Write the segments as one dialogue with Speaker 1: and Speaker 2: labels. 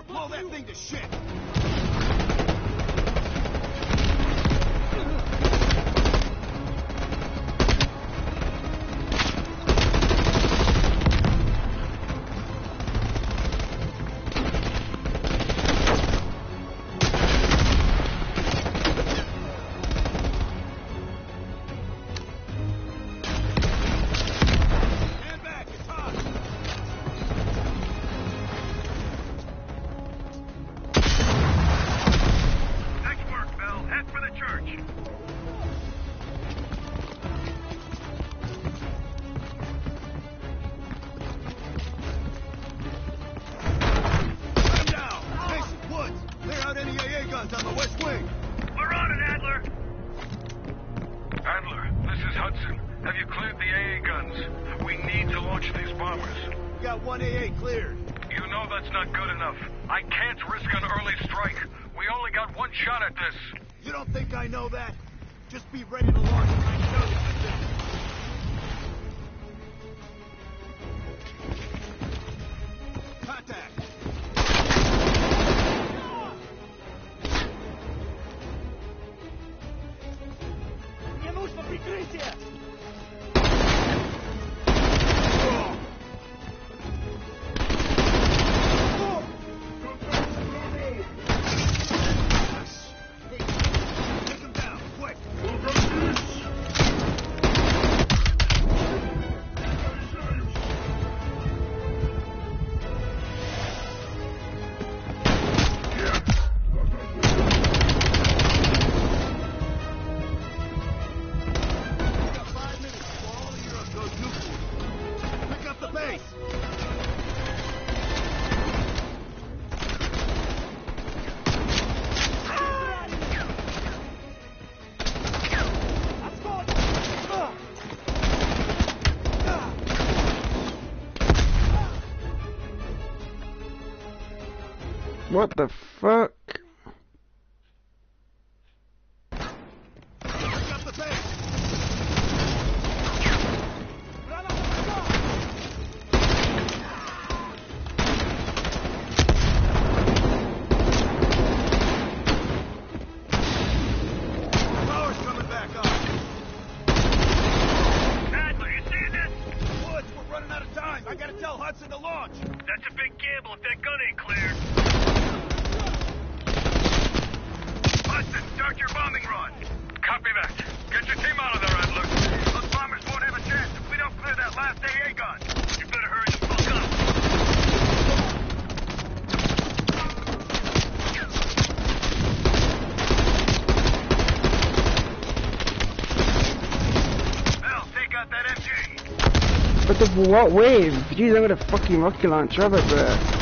Speaker 1: door! Blow that thing to shit!
Speaker 2: What the fuck? What wave? Jeez, I'm gonna fucking rocket launch of it, bro.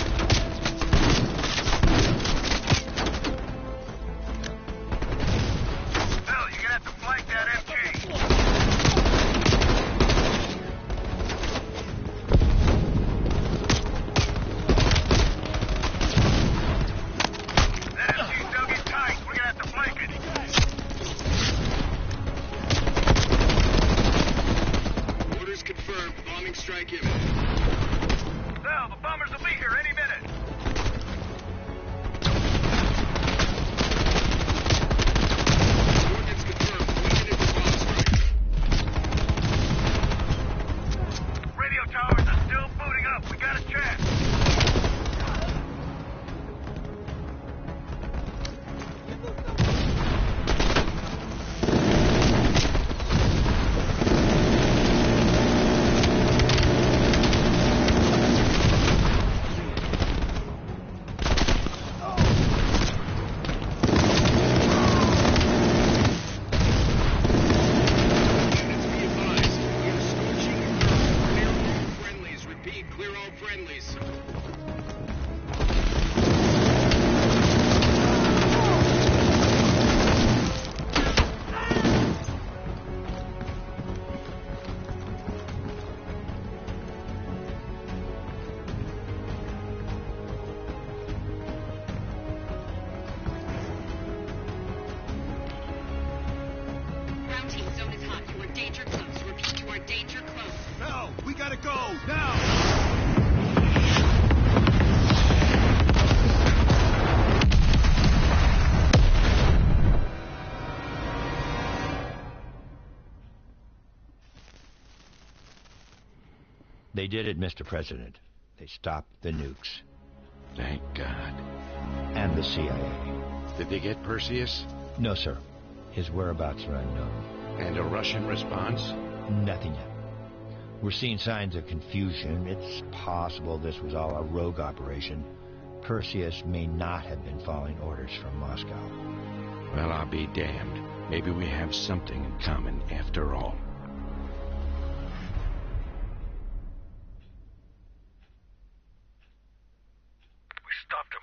Speaker 1: We gotta go, now! They did it, Mr. President. They stopped the nukes.
Speaker 3: Thank God.
Speaker 1: And the CIA.
Speaker 3: Did they get Perseus?
Speaker 1: No, sir. His whereabouts are unknown.
Speaker 3: And a Russian response?
Speaker 1: Nothing yet. We're seeing signs of confusion. It's possible this was all a rogue operation. Perseus may not have been following orders from Moscow.
Speaker 3: Well, I'll be damned. Maybe we have something in common after all.
Speaker 4: We stopped them.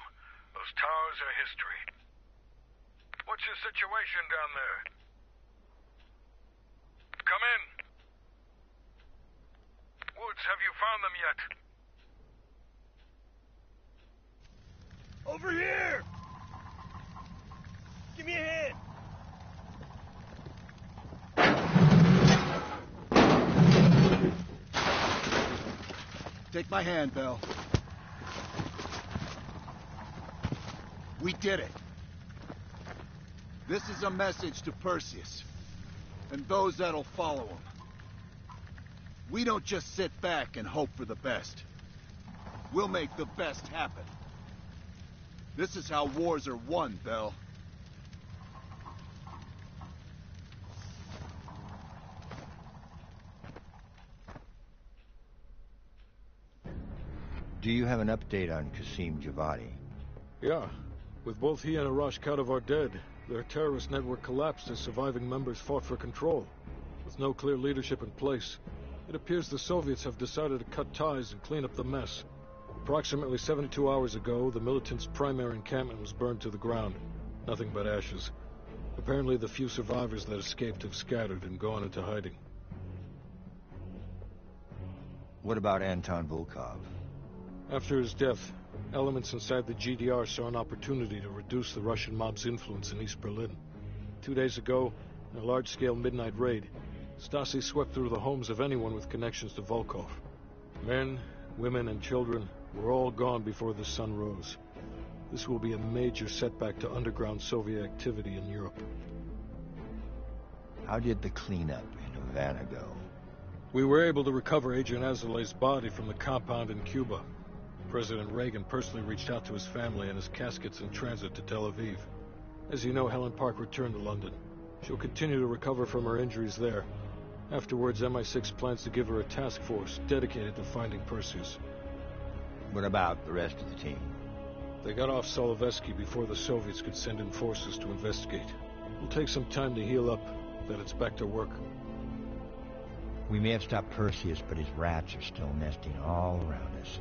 Speaker 4: Those towers are history. What's your situation down there? Come in. Woods, have you found them yet?
Speaker 5: Over here! Give me a hand!
Speaker 6: Take my hand, Bell. We did it. This is a message to Perseus, and those that'll follow him. We don't just sit back and hope for the best. We'll make the best happen. This is how wars are won, Bell.
Speaker 1: Do you have an update on Qasim Javadi?
Speaker 7: Yeah. With both he and Arash Kadivar dead, their terrorist network collapsed as surviving members fought for control. With no clear leadership in place, it appears the Soviets have decided to cut ties and clean up the mess. Approximately 72 hours ago, the militants' primary encampment was burned to the ground. Nothing but ashes. Apparently the few survivors that escaped have scattered and gone into hiding.
Speaker 1: What about Anton Volkov?
Speaker 7: After his death, elements inside the GDR saw an opportunity to reduce the Russian mob's influence in East Berlin. 2 days ago, in a large-scale midnight raid, Stasi swept through the homes of anyone with connections to Volkov. Men, women, and children were all gone before the sun rose. This will be a major setback to underground Soviet activity in Europe.
Speaker 1: How did the cleanup in Havana go?
Speaker 7: We were able to recover Agent Azoulay's body from the compound in Cuba. President Reagan personally reached out to his family, and his casket's in transit to Tel Aviv. As you know, Helen Park returned to London. She'll continue to recover from her injuries there. Afterwards, MI6 plans to give her a task force dedicated to finding Perseus.
Speaker 1: What about the rest of the team?
Speaker 7: They got off Solovetsky before the Soviets could send in forces to investigate. It'll take some time to heal up, then it's back to work.
Speaker 1: We may have stopped Perseus, but his rats are still nesting all around us,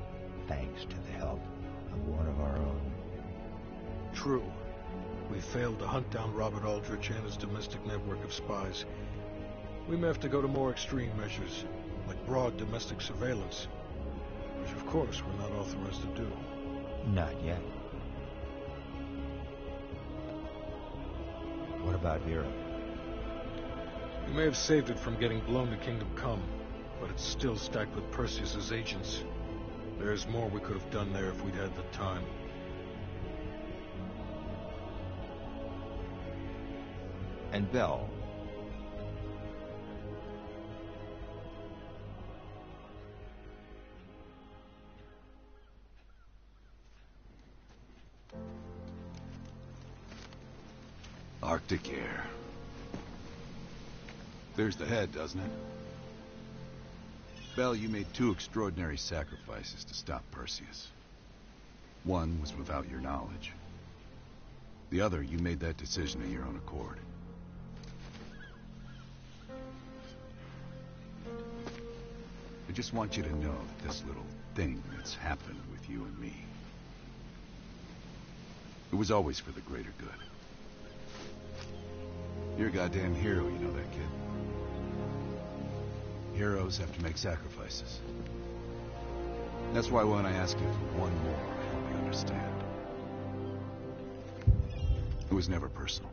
Speaker 1: thanks to the help of one of our own.
Speaker 7: True. We failed to hunt down Robert Aldrich and his domestic network of spies. We may have to go to more extreme measures, like broad domestic surveillance, which of course we're not authorized to do.
Speaker 1: Not yet. What about Europe?
Speaker 7: We may have saved it from getting blown to Kingdom Come, but it's still stacked with Perseus's agents. There's more we could have done there if we'd had the time.
Speaker 1: And Bell.
Speaker 6: Arctic air. There's the head, doesn't it? Bell, you made two extraordinary sacrifices to stop Perseus. One was without your knowledge. The other, you made that decision of your own accord. I just want you to know that this little thing that's happened with you and me, it was always for the greater good. You're a goddamn hero, you know that, kid. Heroes have to make sacrifices. That's why when I ask you for one more, I hope you understand. It was never personal.